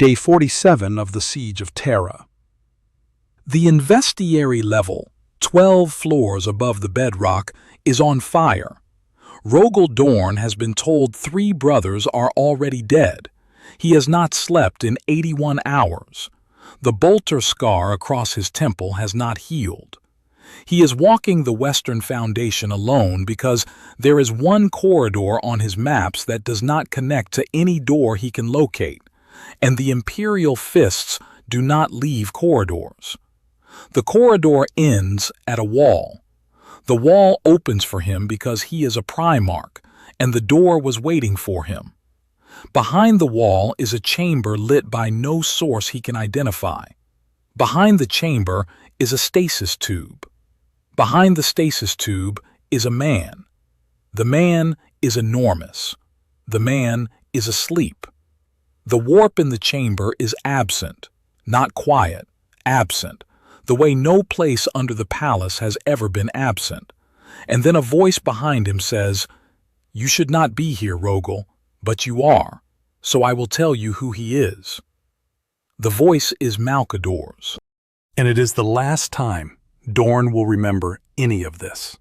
Day 47 of the Siege of Terra. The investiary level, 12 floors above the bedrock, is on fire. Rogal Dorn has been told 3 brothers are already dead. He has not slept in 81 hours. The bolter scar across his temple has not healed. He is walking the Western Foundation alone because there is one corridor on his maps that does not connect to any door he can locate, and the Imperial Fists do not leave corridors. The corridor ends at a wall. The wall opens for him because he is a Primarch, and the door was waiting for him. Behind the wall is a chamber lit by no source he can identify. Behind the chamber is a stasis tube. Behind the stasis tube is a man. The man is enormous. The man is asleep. The warp in the chamber is absent, not quiet, absent, the way no place under the palace has ever been absent. And then a voice behind him says, "You should not be here, Rogal, but you are, so I will tell you who he is." The voice is Malcador's. And it is the last time Dorn will remember any of this.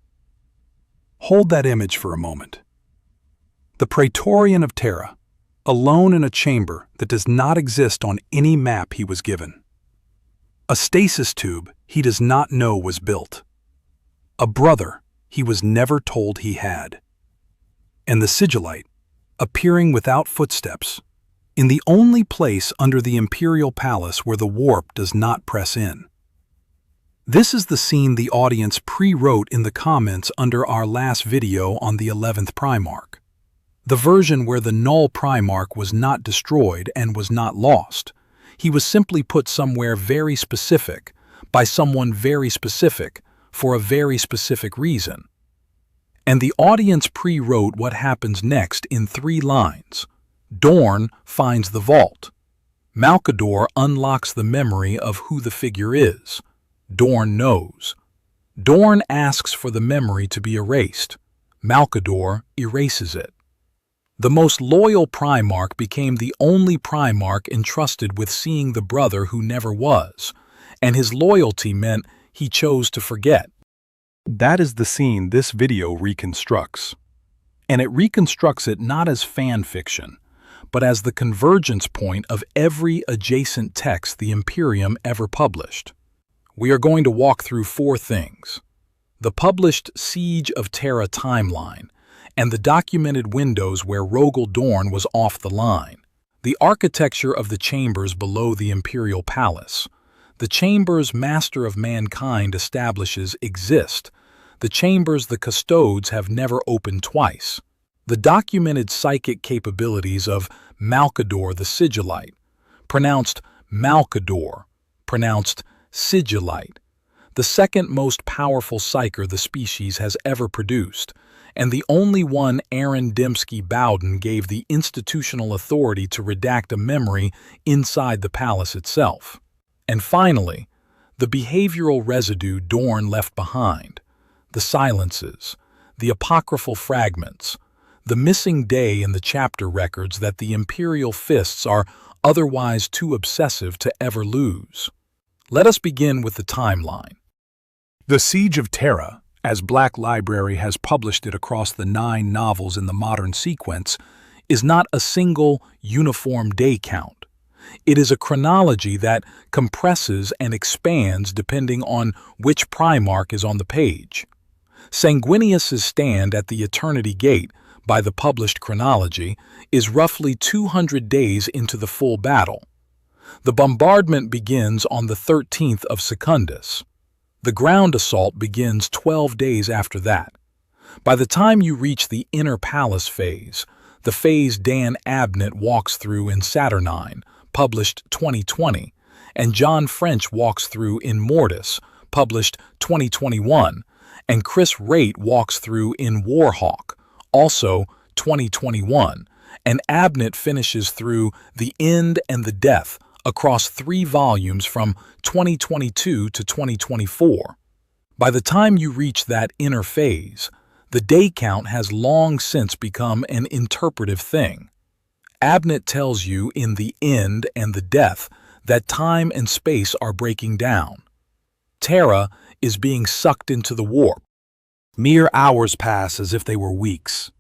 Hold that image for a moment. The Praetorian of Terra, alone in a chamber that does not exist on any map he was given. A stasis tube he does not know was built. A brother he was never told he had. And the Sigillite, appearing without footsteps, in the only place under the Imperial Palace where the warp does not press in. This is the scene the audience pre-wrote in the comments under our last video on the 11th Primarch. The version where the Null Primarch was not destroyed and was not lost. He was simply put somewhere very specific, by someone very specific, for a very specific reason. And the audience pre-wrote what happens next in 3 lines. Dorn finds the vault. Malcador unlocks the memory of who the figure is. Dorn knows. Dorn asks for the memory to be erased. Malcador erases it. The most loyal Primarch became the only Primarch entrusted with seeing the brother who never was, and his loyalty meant he chose to forget. That is the scene this video reconstructs. And it reconstructs it not as fan fiction, but as the convergence point of every adjacent text the Imperium ever published. We are going to walk through 4 things: the published Siege of Terra timeline, and the documented windows where Rogal Dorn was off the line, the architecture of the chambers below the Imperial Palace. The chambers Master of Mankind establishes exist, the chambers the Custodes have never opened twice, the documented psychic capabilities of Malcador the Sigillite, pronounced Malcador, pronounced Sigillite, the second most powerful psyker the species has ever produced, and the only one Aaron Dembski Bowden gave the institutional authority to redact a memory inside the palace itself. And finally, the behavioral residue Dorn left behind, the silences, the apocryphal fragments, the missing day in the chapter records that the Imperial Fists are otherwise too obsessive to ever lose. Let us begin with the timeline. The Siege of Terra, as Black Library has published it across the 9 novels in the modern sequence, is not a single, uniform day count. It is a chronology that compresses and expands depending on which Primarch is on the page. Sanguinius's stand at the Eternity Gate, by the published chronology, is roughly 200 days into the full battle. The bombardment begins on the 13th of Secundus. The ground assault begins 12 days after that. By the time you reach the inner palace phase, the phase Dan Abnett walks through in Saturnine, published 2020, and John French walks through in Mortis, published 2021, and Chris Raitt walks through in Warhawk, also 2021, and Abnett finishes through The End and the Death across 3 volumes from 2022 to 2024. By the time you reach that inner phase, the day count has long since become an interpretive thing. Abnett tells you in The End and the Death that time and space are breaking down. Terra is being sucked into the warp. Mere hours pass as if they were weeks.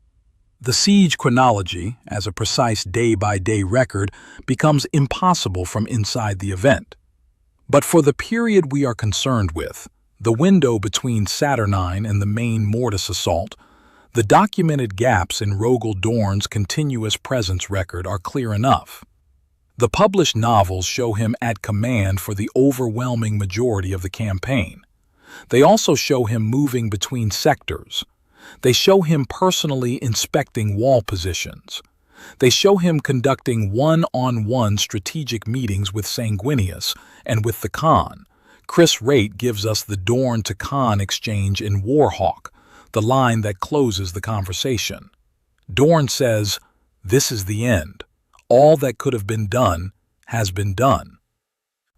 The siege chronology, as a precise day-by-day record, becomes impossible from inside the event. But for the period we are concerned with, the window between Saturnine and the main Mortis assault, the documented gaps in Rogal Dorn's continuous presence record are clear enough. The published novels show him at command for the overwhelming majority of the campaign. They also show him moving between sectors. They show him personally inspecting wall positions. They show him conducting one-on-one strategic meetings with Sanguinius and with the Khan. Chris Raitt gives us the Dorn to Khan exchange in Warhawk, the line that closes the conversation. Dorn says, "This is the end. All that could have been done has been done."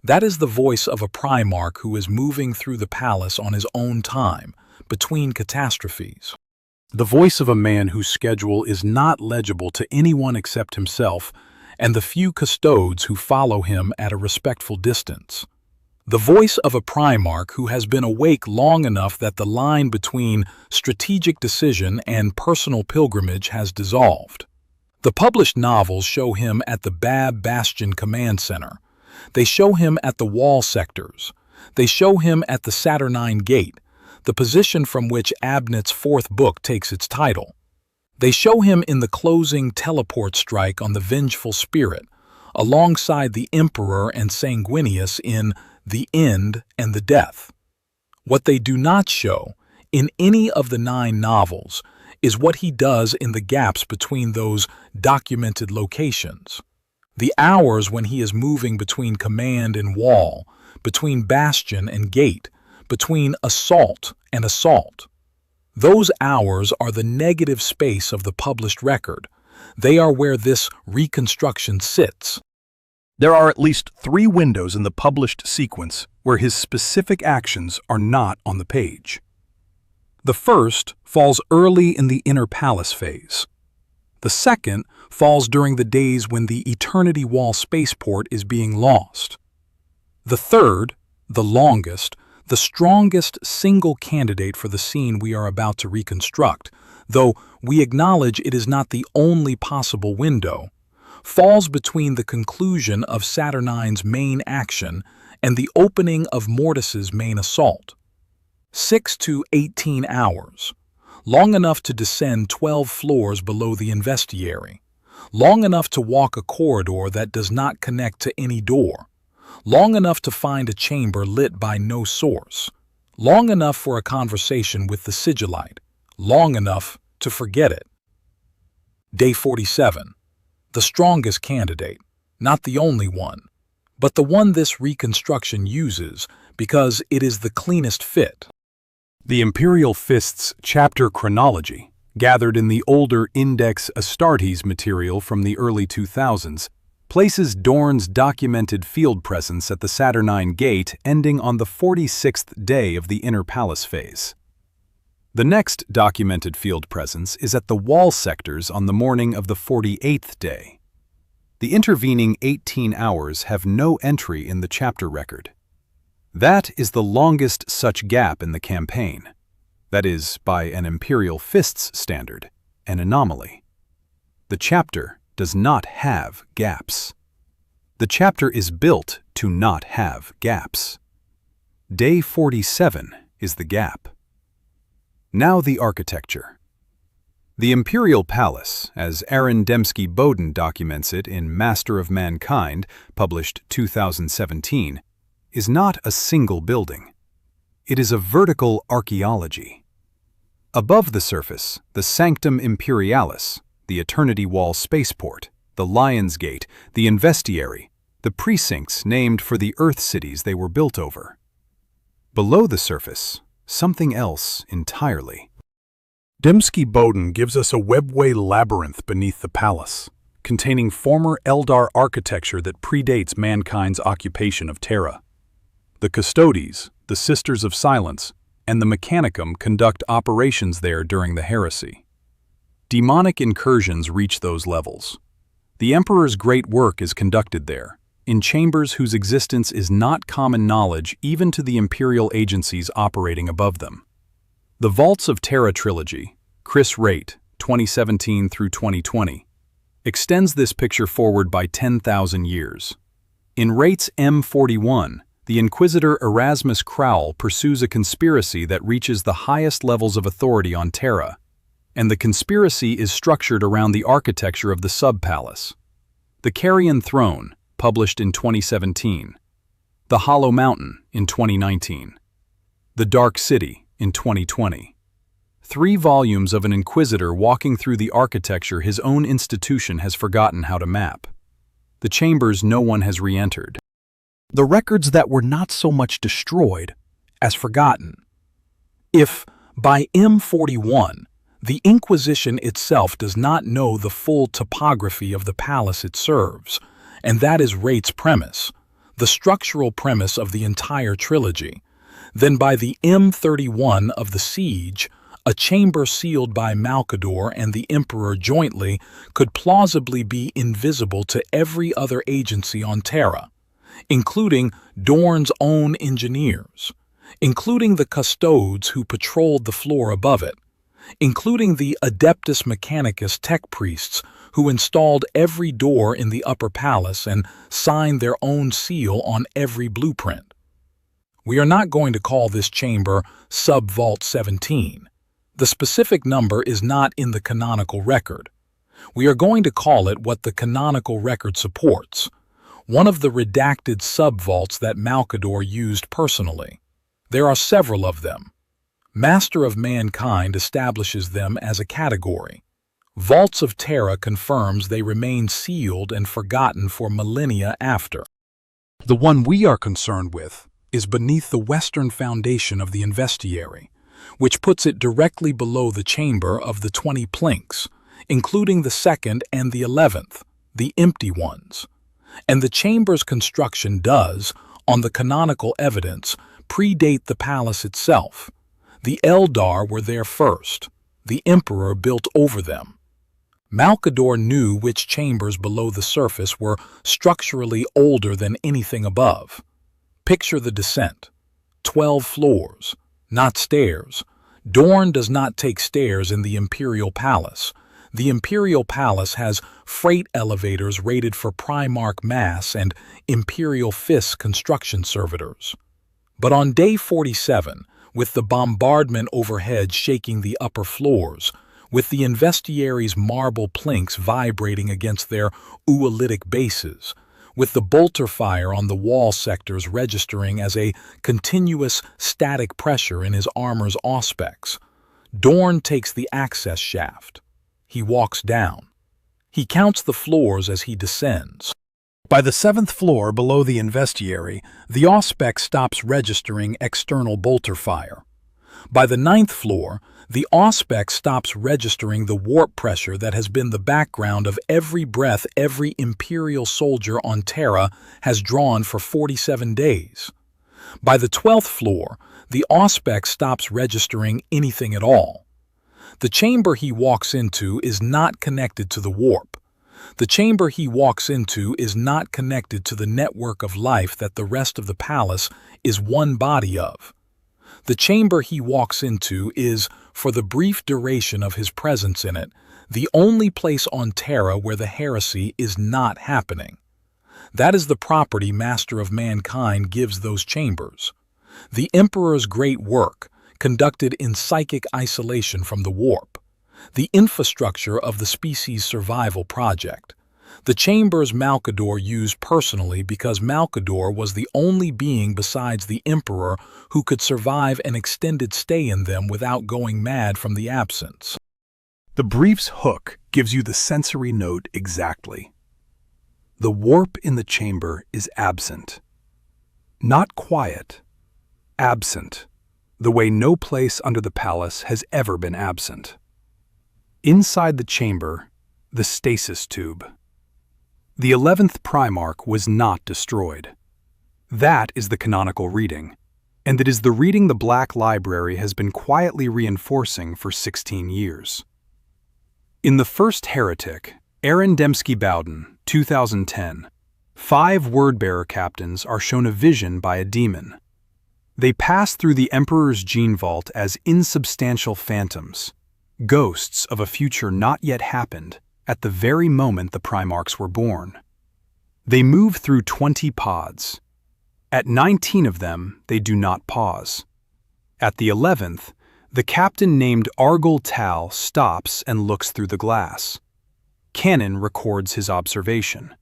That is the voice of a Primarch who is moving through the palace on his own time, between catastrophes. The voice of a man whose schedule is not legible to anyone except himself and the few custodes who follow him at a respectful distance. The voice of a Primarch who has been awake long enough that the line between strategic decision and personal pilgrimage has dissolved. The published novels show him at the Bab Bastion Command Center. They show him at the wall sectors. They show him at the Saturnine Gate, the position from which Abnett's fourth book takes its title. They show him in the closing teleport strike on the Vengeful Spirit, alongside the Emperor and Sanguinius in The End and the Death. What they do not show, in any of the 9 novels, is what he does in the gaps between those documented locations. The hours when he is moving between command and wall, between bastion and gate, between assault and assault. Those hours are the negative space of the published record. They are where this reconstruction sits. There are at least 3 windows in the published sequence where his specific actions are not on the page. The first falls early in the Inner Palace phase. The second falls during the days when the Eternity Wall spaceport is being lost. The third, the longest, the strongest single candidate for the scene we are about to reconstruct, though we acknowledge it is not the only possible window, falls between the conclusion of Saturnine's main action and the opening of Mortis's main assault. 6 to 18 hours, long enough to descend 12 floors below the Investiary, long enough to walk a corridor that does not connect to any door, long enough to find a chamber lit by no source, long enough for a conversation with the Sigillite, long enough to forget it. Day 47. The strongest candidate, not the only one, but the one this reconstruction uses because it is the cleanest fit. The Imperial Fist's chapter chronology, gathered in the older Index Astartes material from the early 2000s, places Dorn's documented field presence at the Saturnine Gate ending on the 46th day of the Inner Palace phase. The next documented field presence is at the wall sectors on the morning of the 48th day. The intervening 18 hours have no entry in the chapter record. That is the longest such gap in the campaign. That is, by an Imperial Fists standard, an anomaly. The chapter does not have gaps. The chapter is built to not have gaps. Day 47 is the gap. Now the architecture. The Imperial Palace, as Aaron Dembski-Bowden documents it in Master of Mankind, published 2017, is not a single building. It is a vertical archaeology. Above the surface, the Sanctum Imperialis, the Eternity Wall spaceport, the Lion's Gate, the Investiary, the precincts named for the Earth cities they were built over. Below the surface, something else entirely. Dembski-Bowden gives us a webway labyrinth beneath the palace, containing former Eldar architecture that predates mankind's occupation of Terra. The Custodes, the Sisters of Silence, and the Mechanicum conduct operations there during the heresy. Demonic incursions reach those levels. The Emperor's great work is conducted there, in chambers whose existence is not common knowledge even to the imperial agencies operating above them. The Vaults of Terra trilogy, Chris Raitt, 2017 through 2020, extends this picture forward by 10,000 years. In Raitt's M41, the Inquisitor Erasmus Crowell pursues a conspiracy that reaches the highest levels of authority on Terra, and the conspiracy is structured around the architecture of the sub-palace. The Carrion Throne, published in 2017, The Hollow Mountain in 2019, The Dark City in 2020. 3 volumes of an inquisitor walking through the architecture his own institution has forgotten how to map. The chambers no one has re-entered. The records that were not so much destroyed as forgotten. If, by M41, the Inquisition itself does not know the full topography of the palace it serves, and that is Raitt's premise, the structural premise of the entire trilogy, then by the M31 of the Siege, a chamber sealed by Malcador and the Emperor jointly could plausibly be invisible to every other agency on Terra, including Dorn's own engineers, including the custodes who patrolled the floor above it, including the Adeptus Mechanicus tech priests who installed every door in the upper palace and signed their own seal on every blueprint. We are not going to call this chamber Sub-Vault 17. The specific number is not in the canonical record. We are going to call it what the canonical record supports, one of the redacted sub-vaults that Malcador used personally. There are several of them. Master of Mankind establishes them as a category. Vaults of Terra confirms they remain sealed and forgotten for millennia after. The one we are concerned with is beneath the western foundation of the Investiary, which puts it directly below the chamber of the 20 plinks, including the 2nd and the 11th, the empty ones. And the chamber's construction does, on the canonical evidence, predate the palace itself. The Eldar were there first. The Emperor built over them. Malcador knew which chambers below the surface were structurally older than anything above. Picture the descent. 12 floors, not stairs. Dorn does not take stairs in the Imperial Palace. The Imperial Palace has freight elevators rated for Primarch mass and Imperial Fisk construction servitors. But on day 47, with the bombardment overhead shaking the upper floors, with the Investiary's marble plinks vibrating against their oolitic bases, with the bolter fire on the wall sectors registering as a continuous static pressure in his armor's auspex, Dorn takes the access shaft. He walks down. He counts the floors as he descends. By the 7th floor below the Investiary, the auspex stops registering external bolter fire. By the 9th floor, the auspex stops registering the warp pressure that has been the background of every breath every Imperial soldier on Terra has drawn for 47 days. By the 12th floor, the auspex stops registering anything at all. The chamber he walks into is not connected to the warp. The chamber he walks into is not connected to the network of life that the rest of the palace is one body of. The chamber he walks into is, for the brief duration of his presence in it, the only place on Terra where the heresy is not happening. That is the property Master of Mankind gives those chambers. The Emperor's great work, conducted in psychic isolation from the warp. The infrastructure of the species' survival project. The chambers Malcador used personally because Malcador was the only being besides the Emperor who could survive an extended stay in them without going mad from the absence. The brief's hook gives you the sensory note exactly. The warp in the chamber is absent. Not quiet. Absent. The way no place under the palace has ever been absent. Inside the chamber, the stasis tube. The 11th Primarch was not destroyed. That is the canonical reading, and it is the reading the Black Library has been quietly reinforcing for 16 years. In The First Heretic, Aaron Dembski Bowden, 2010. 5 word-bearer captains are shown a vision by a demon. They pass through the Emperor's gene vault as insubstantial phantoms, ghosts of a future not yet happened at the very moment the Primarchs were born. They move through 20 pods. At 19 of them, they do not pause. At the 11th, the captain named Argel Tal stops and looks through the glass. Canon records his observation.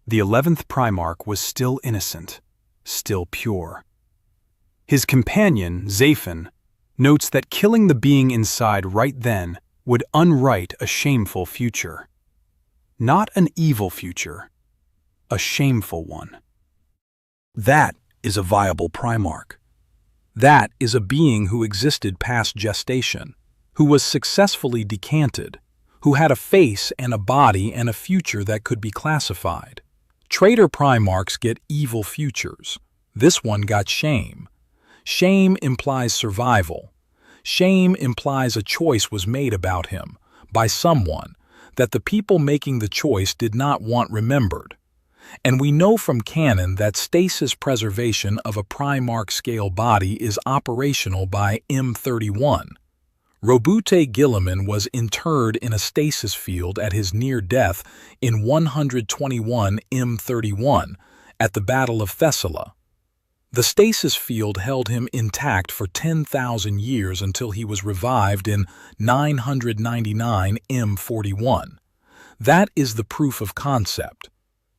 The 11th Primarch was still innocent, still pure. His companion, Zaphen, notes that killing the being inside right then would unwrite a shameful future. Not an evil future, a shameful one. That is a viable Primarch. That is a being who existed past gestation, who was successfully decanted, who had a face and a body and a future that could be classified. Traitor Primarchs get evil futures. This one got shame. Shame implies survival. Shame implies a choice was made about him, by someone, that the people making the choice did not want remembered. And we know from canon that stasis preservation of a Primarch-scale body is operational by M31. Roboute Guilliman was interred in a stasis field at his near death in 121 M31 at the Battle of Thessaly. The stasis field held him intact for 10,000 years until he was revived in 999 M41. That is the proof of concept.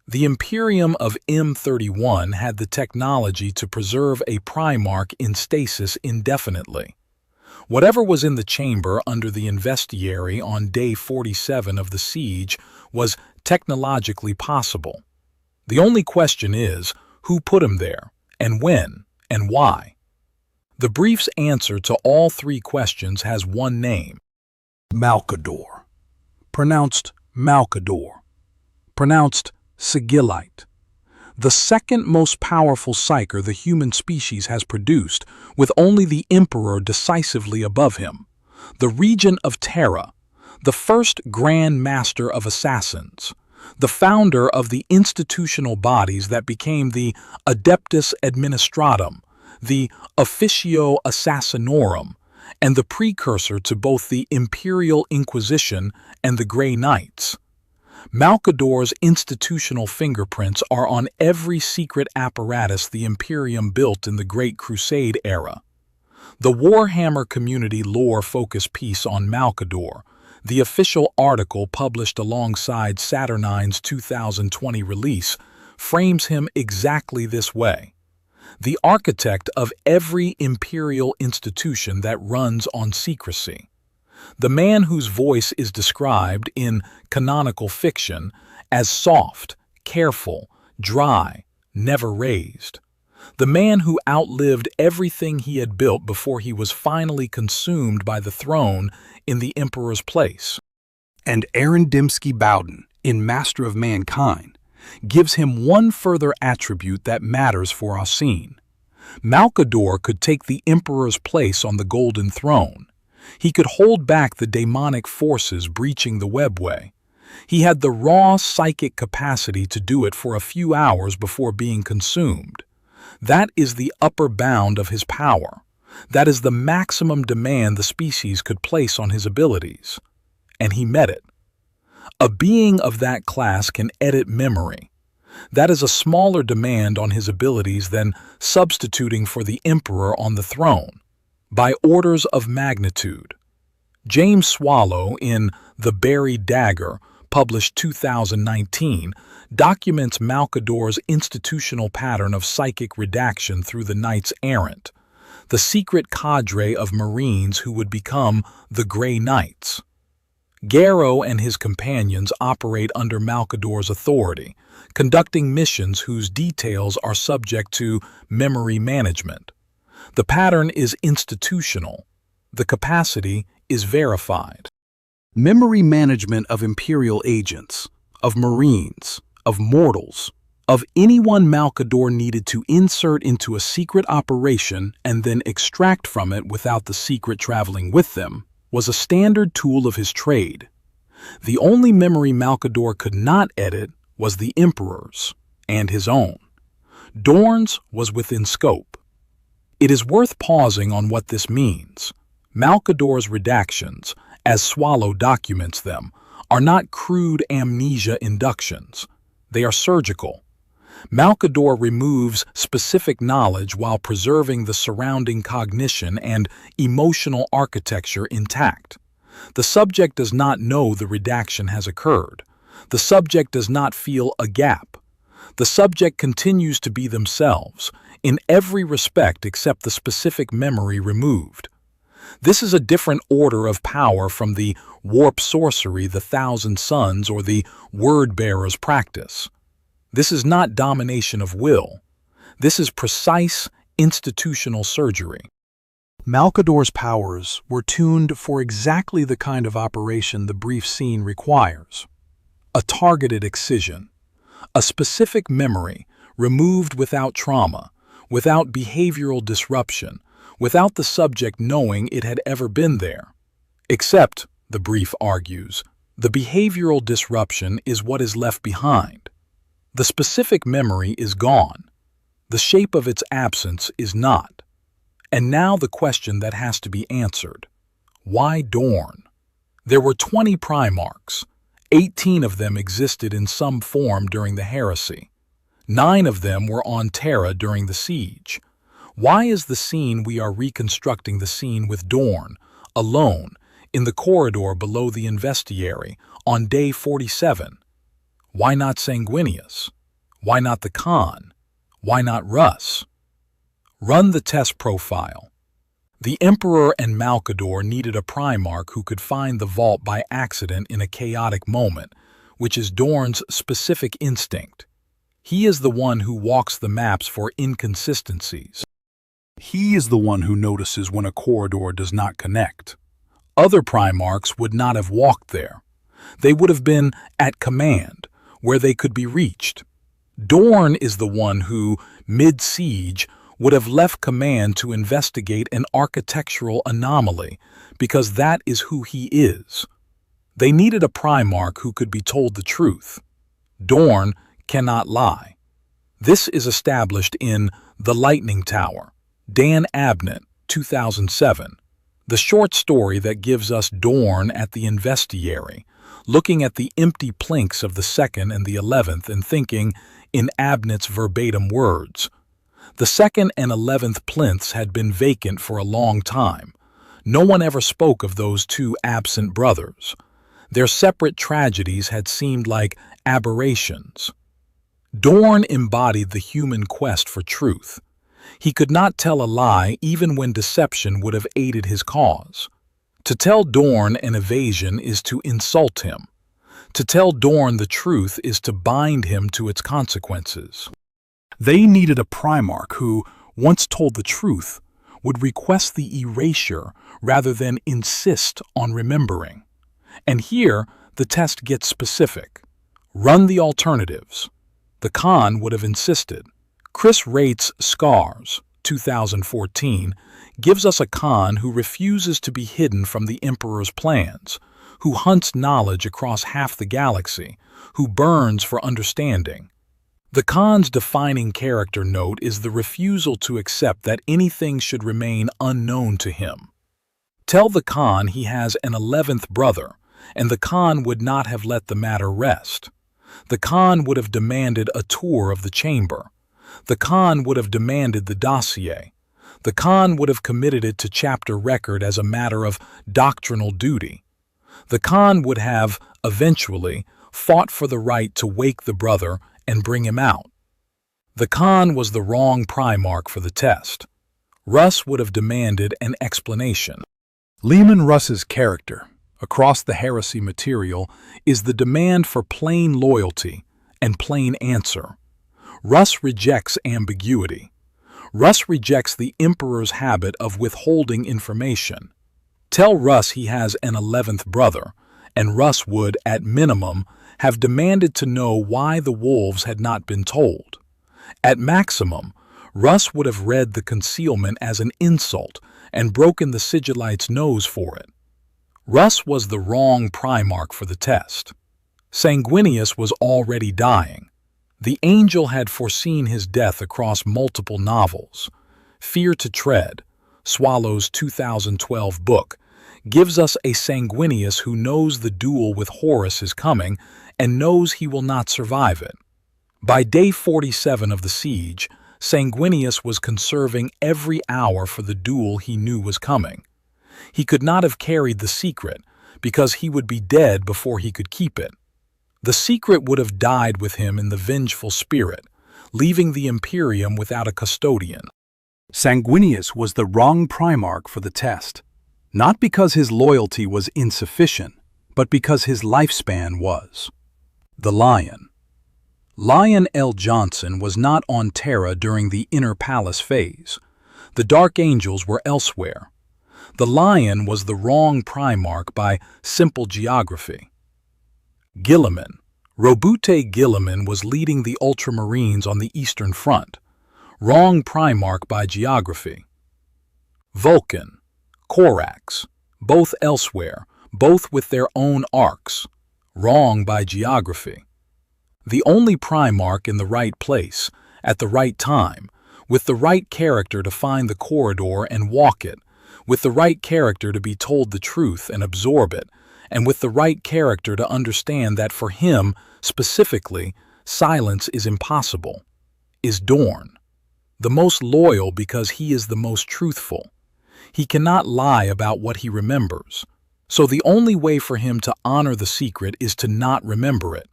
The Imperium of M31 had the technology to preserve a Primarch in stasis indefinitely. Whatever was in the chamber under the Investiary on day 47 of the siege was technologically possible. The only question is, who put him there, and when, and why? The brief's answer to all 3 questions has one name: Malcador. Pronounced Malcador. Pronounced Sigillite. The second most powerful psyker the human species has produced, with only the Emperor decisively above him. The Regent of Terra, the first Grand Master of Assassins, the founder of the institutional bodies that became the Adeptus Administratum, the Officio Assassinorum, and the precursor to both the Imperial Inquisition and the Grey Knights. Malcador's institutional fingerprints are on every secret apparatus the Imperium built in the Great Crusade era. The Warhammer community lore-focused piece on Malcador, the official article published alongside Saturnine's 2020 release, frames him exactly this way: the architect of every imperial institution that runs on secrecy. The man whose voice is described in canonical fiction as soft, careful, dry, never raised. The man who outlived everything he had built before he was finally consumed by the throne in the Emperor's place. And Aaron Dembski Bowden, in Master of Mankind, gives him one further attribute that matters for Ossene. Malcador could take the Emperor's place on the Golden Throne. He could hold back the demonic forces breaching the webway. He had the raw psychic capacity to do it for a few hours before being consumed. That is the upper bound of his power. That is the maximum demand the species could place on his abilities. And he met it. A being of that class can edit memory. That is a smaller demand on his abilities than substituting for the Emperor on the throne, by orders of magnitude. James Swallow, in The Buried Dagger, published 2019, documents Malcador's institutional pattern of psychic redaction through the Knights Errant, the secret cadre of Marines who would become the Grey Knights. Garrow and his companions operate under Malcador's authority, conducting missions whose details are subject to memory management. The pattern is institutional. The capacity is verified. Memory management of Imperial agents, of Marines, of mortals, of anyone Malcador needed to insert into a secret operation and then extract from it without the secret traveling with them, was a standard tool of his trade. The only memory Malkador could not edit was the Emperor's and his own. Dorn's was within scope. It is worth pausing on what this means. Malkador's redactions, as Swallow documents them, are not crude amnesia inductions. They are surgical. Malkador removes specific knowledge while preserving the surrounding cognition and emotional architecture intact. The subject does not know the redaction has occurred. The subject does not feel a gap. The subject continues to be themselves, in every respect except the specific memory removed. This is a different order of power from the warp sorcery the Thousand Sons or the word-bearer's practice. This is not domination of will. This is precise institutional surgery. Malkador's powers were tuned for exactly the kind of operation the brief scene requires. A targeted excision. A specific memory, removed without trauma, without behavioral disruption, without the subject knowing it had ever been there. Except, the brief argues, the behavioral disruption is what is left behind. The specific memory is gone. The shape of its absence is not. And now the question that has to be answered. Why Dorn? There were 20 Primarchs. 18 of them existed in some form during the heresy. 9 of them were on Terra during the siege. Why is the scene we are reconstructing the scene with Dorn, alone, in the corridor below the Investiary, on day 47? Why not Sanguinius? Why not the Khan? Why not Russ? Run the test profile. The Emperor and Malkador needed a Primarch who could find the vault by accident in a chaotic moment, which is Dorn's specific instinct. He is the one who walks the maps for inconsistencies. He is the one who notices when a corridor does not connect. Other Primarchs would not have walked there. They would have been at command, where they could be reached. Dorn is the one who, mid-siege, would have left command to investigate an architectural anomaly, because that is who he is. They needed a Primarch who could be told the truth. Dorn cannot lie. This is established in The Lightning Tower, Dan Abnett, 2007, the short story that gives us Dorn at the Investiary, looking at the empty plinks of the 2nd and the 11th and thinking, in Abnett's verbatim words, the 2nd and 11th plinths had been vacant for a long time. No one ever spoke of those two absent brothers. Their separate tragedies had seemed like aberrations. Dorn embodied the human quest for truth. He could not tell a lie even when deception would have aided his cause. To tell Dorn an evasion is to insult him. To tell Dorn the truth is to bind him to its consequences. They needed a Primarch who, once told the truth, would request the erasure rather than insist on remembering. And here, the test gets specific. Run the alternatives. The Khan would have insisted. Chris Wright's Scars, 2014, gives us a Khan who refuses to be hidden from the Emperor's plans, who hunts knowledge across half the galaxy, who burns for understanding. The Khan's defining character note is the refusal to accept that anything should remain unknown to him. Tell the Khan he has an 11th brother, and the Khan would not have let the matter rest. The Khan would have demanded a tour of the chamber. The Khan would have demanded the dossier. The Khan would have committed it to chapter record as a matter of doctrinal duty. The Khan would have, eventually, fought for the right to wake the brother and bring him out. The Khan was the wrong Primarch for the test. Russ would have demanded an explanation. Leman Russ's character, across the heresy material, is the demand for plain loyalty and plain answer. Russ rejects ambiguity. Russ rejects the Emperor's habit of withholding information. Tell Russ he has an 11th brother, and Russ would, at minimum, have demanded to know why the wolves had not been told. At maximum, Russ would have read the concealment as an insult and broken the Sigillite's nose for it. Russ was the wrong Primarch for the test. Sanguinius was already dying. The Angel had foreseen his death across multiple novels. Fear to Tread, Swallow's 2012 book, gives us a Sanguinius who knows the duel with Horus is coming and knows he will not survive it. By day 47 of the siege, Sanguinius was conserving every hour for the duel he knew was coming. He could not have carried the secret because he would be dead before he could keep it. The secret would have died with him in the vengeful spirit, leaving the Imperium without a custodian. Sanguinius was the wrong Primarch for the test, not because his loyalty was insufficient, but because his lifespan was. The Lion. Lion L. Johnson was not on Terra during the Inner Palace phase. The Dark Angels were elsewhere. The Lion was the wrong Primarch by simple geography. Guilliman. Roboute Guilliman was leading the Ultramarines on the Eastern Front. Wrong Primarch by geography. Vulcan. Corax. Both elsewhere, both with their own arcs. Wrong by geography. The only Primarch in the right place, at the right time, with the right character to find the corridor and walk it, with the right character to be told the truth and absorb it, and with the right character to understand that for him, specifically, silence is impossible, is Dorn. The most loyal because he is the most truthful. He cannot lie about what he remembers. So the only way for him to honor the secret is to not remember it.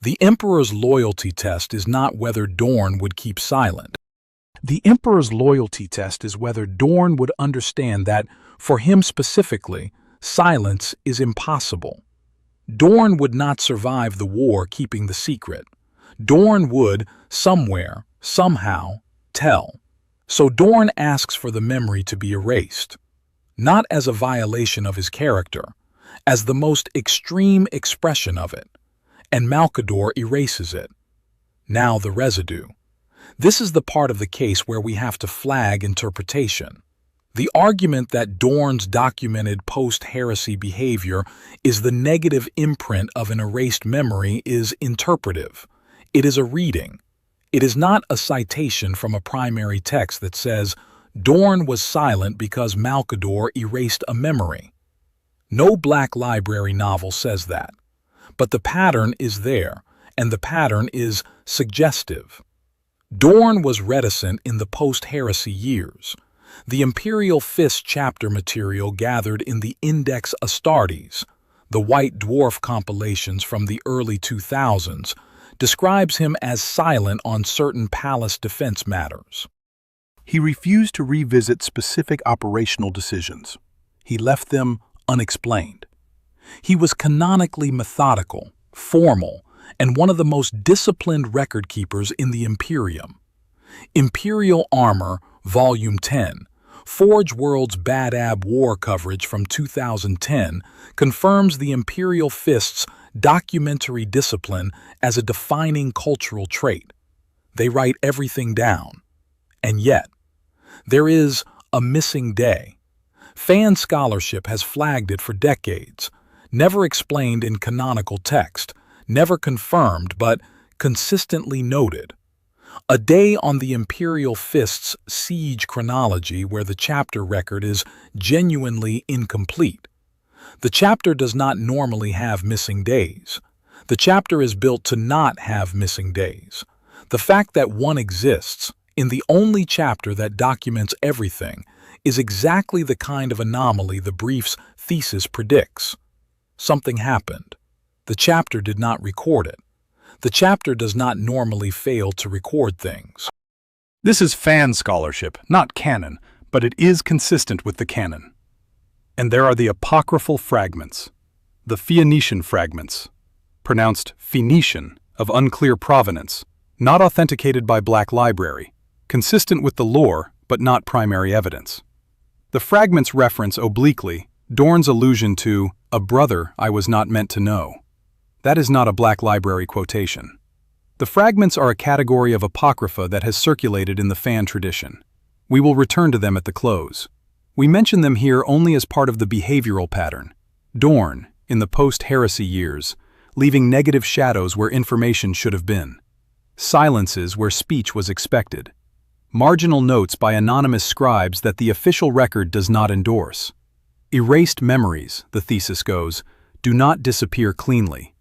The Emperor's loyalty test is not whether Dorn would keep silent. The Emperor's loyalty test is whether Dorn would understand that, for him specifically, silence is impossible. Dorn would not survive the war keeping the secret. Dorn would, somewhere, somehow, tell. So Dorn asks for the memory to be erased, not as a violation of his character, as the most extreme expression of it, and Malcador erases it. Now the residue. This is the part of the case where we have to flag interpretation. The argument that Dorn's documented post-heresy behavior is the negative imprint of an erased memory is interpretive. It is a reading. It is not a citation from a primary text that says, Dorn was silent because Malcador erased a memory. No Black Library novel says that. But the pattern is there, and the pattern is suggestive. Dorn was reticent in the post-heresy years. The Imperial Fist chapter material gathered in the Index Astartes, the White Dwarf compilations from the early 2000s, describes him as silent on certain palace defense matters. He refused to revisit specific operational decisions. He left them unexplained. He was canonically methodical, formal, and one of the most disciplined record keepers in the Imperium. Imperial Armor, Volume 10, Forge World's Badab War coverage from 2010 confirms the Imperial Fist's documentary discipline as a defining cultural trait. They write everything down. And yet, there is a missing day. Fan scholarship has flagged it for decades, never explained in canonical text, never confirmed but consistently noted. A day on the Imperial Fist's siege chronology where the chapter record is genuinely incomplete. The chapter does not normally have missing days. The chapter is built to not have missing days. The fact that one exists, in the only chapter that documents everything, is exactly the kind of anomaly the brief's thesis predicts. Something happened. The chapter did not record it. The chapter does not normally fail to record things. This is fan scholarship, not canon, but it is consistent with the canon. And there are the apocryphal fragments, the Phoenician fragments, pronounced Phoenician, of unclear provenance, not authenticated by Black Library, consistent with the lore but not primary evidence. The fragments reference obliquely Dorn's allusion to a brother I was not meant to know. That is not a Black Library quotation. The fragments are a category of apocrypha that has circulated in the fan tradition. We will return to them at the close. We mention them here only as part of the behavioral pattern, Dorn, in the post-heresy years, leaving negative shadows where information should have been. Silences where speech was expected. Marginal notes by anonymous scribes that the official record does not endorse. Erased memories, the thesis goes, do not disappear cleanly.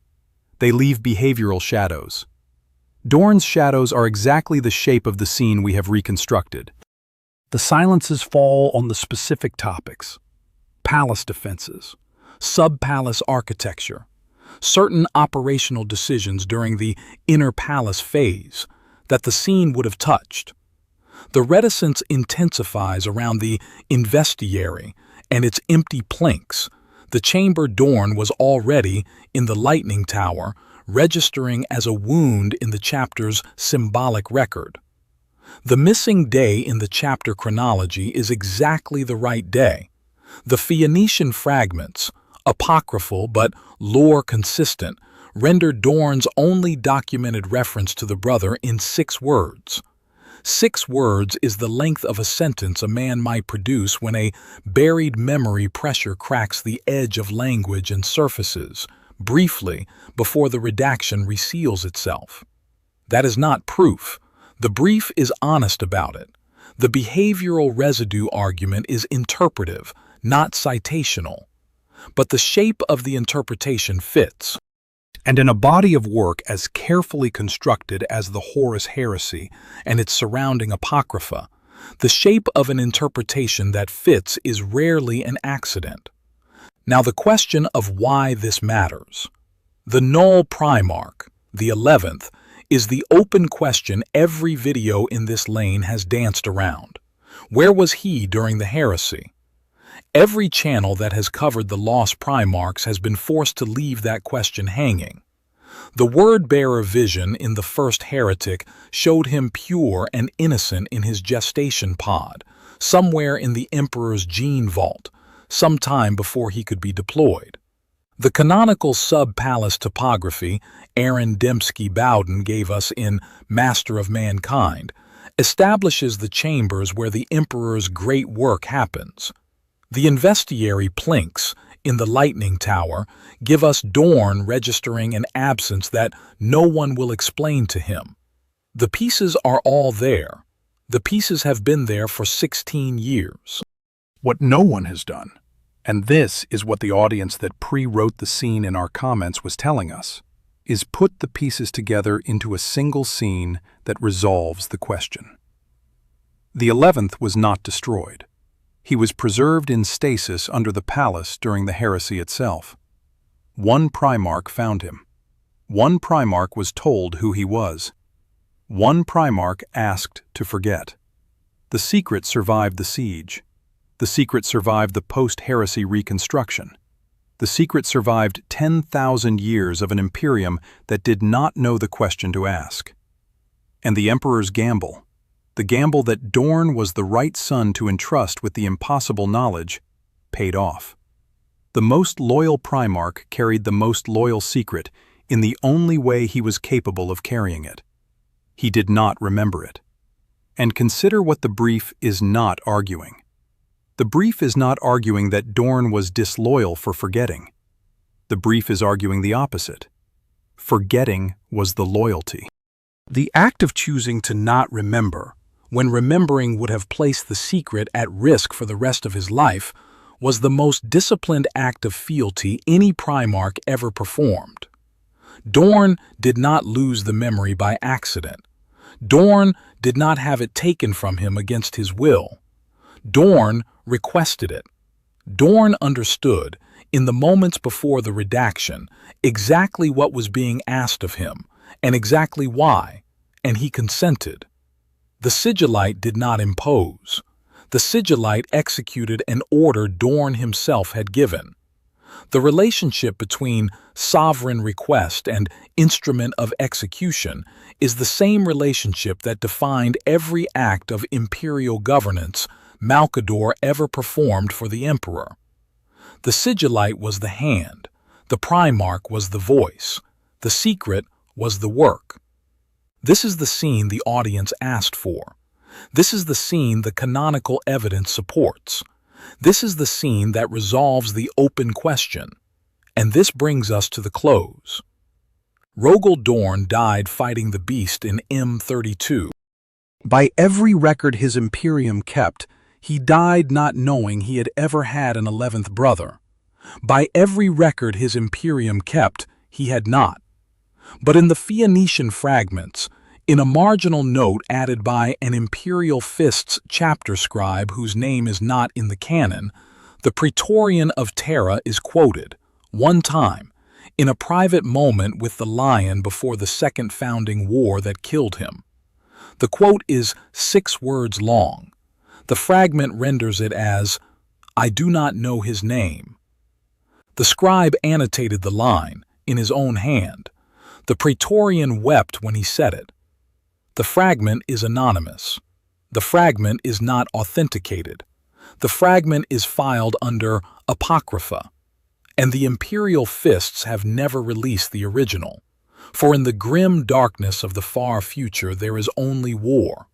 They leave behavioral shadows. Dorn's shadows are exactly the shape of the scene we have reconstructed. The silences fall on the specific topics: palace defenses, sub-palace architecture, certain operational decisions during the inner palace phase that the scene would have touched. The reticence intensifies around the investiary and its empty planks. The chamber Dorn was already in the Lightning Tower, registering as a wound in the chapter's symbolic record. The missing day in the chapter chronology is exactly the right day. The Phoenician fragments, apocryphal but lore-consistent, render Dorn's only documented reference to the brother in 6 words. 6 words is the length of a sentence a man might produce when a buried memory pressure cracks the edge of language and surfaces, briefly, before the redaction reseals itself. That is not proof. The brief is honest about it. The behavioral residue argument is interpretive, not citational. But the shape of the interpretation fits. And in a body of work as carefully constructed as the Horus Heresy and its surrounding apocrypha, the shape of an interpretation that fits is rarely an accident. Now the question of why this matters. The null Primarch, the 11th, is the open question every video in this lane has danced around. Where was he during the heresy? Every channel that has covered the lost Primarchs has been forced to leave that question hanging. The word-bearer vision in the first heretic showed him pure and innocent in his gestation pod, somewhere in the Emperor's gene vault, some time before he could be deployed. The canonical sub-palace topography Aaron Dembski-Bowden gave us in Master of Mankind establishes the chambers where the Emperor's great work happens. The investiary plinks in the Lightning Tower give us Dorn registering an absence that no one will explain to him. The pieces are all there. The pieces have been there for 16 years. What no one has done, and this is what the audience that pre-wrote the scene in our comments was telling us, is put the pieces together into a single scene that resolves the question. The 11th was not destroyed. He was preserved in stasis under the palace during the heresy itself. One Primarch found him. One Primarch was told who he was. One Primarch asked to forget. The secret survived the siege. The secret survived the post-heresy reconstruction. The secret survived 10,000 years of an imperium that did not know the question to ask. And the Emperor's gamble, the gamble that Dorn was the right son to entrust with the impossible knowledge, paid off. The most loyal Primarch carried the most loyal secret in the only way he was capable of carrying it. He did not remember it. And consider what the brief is not arguing. The brief is not arguing that Dorn was disloyal for forgetting. The brief is arguing the opposite. Forgetting was the loyalty. The act of choosing to not remember, when remembering would have placed the secret at risk for the rest of his life, was the most disciplined act of fealty any Primarch ever performed. Dorn did not lose the memory by accident. Dorn did not have it taken from him against his will. Dorn requested it. Dorn understood, in the moments before the redaction, exactly what was being asked of him, and exactly why, and he consented. The Sigillite did not impose. The Sigillite executed an order Dorn himself had given. The relationship between sovereign request and instrument of execution is the same relationship that defined every act of imperial governance Malcador ever performed for the Emperor. The Sigillite was the hand, the Primarch was the voice, the secret was the work. This is the scene the audience asked for. This is the scene the canonical evidence supports. This is the scene that resolves the open question. And this brings us to the close. Rogel Dorn died fighting the beast in M32. By every record his Imperium kept, he died not knowing he had ever had an 11th brother. By every record his Imperium kept, he had not. But in the Phoenician fragments, in a marginal note added by an Imperial Fists chapter scribe whose name is not in the canon, the Praetorian of Terra is quoted, one time, in a private moment with the lion before the second founding war that killed him. The quote is 6 words long. The fragment renders it as, "I do not know his name." The scribe annotated the line, in his own hand. The Praetorian wept when he said it. The fragment is anonymous. The fragment is not authenticated. The fragment is filed under Apocrypha, and the Imperial Fists have never released the original. For in the grim darkness of the far future there is only war,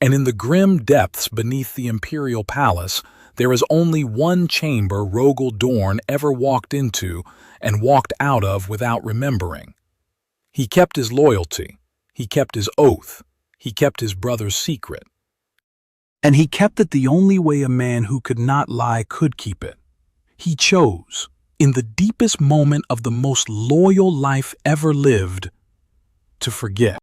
and in the grim depths beneath the Imperial Palace there is only one chamber Rogel Dorn ever walked into and walked out of without remembering. He kept his loyalty, he kept his oath, he kept his brother's secret. And he kept it the only way a man who could not lie could keep it. He chose, in the deepest moment of the most loyal life ever lived, to forget.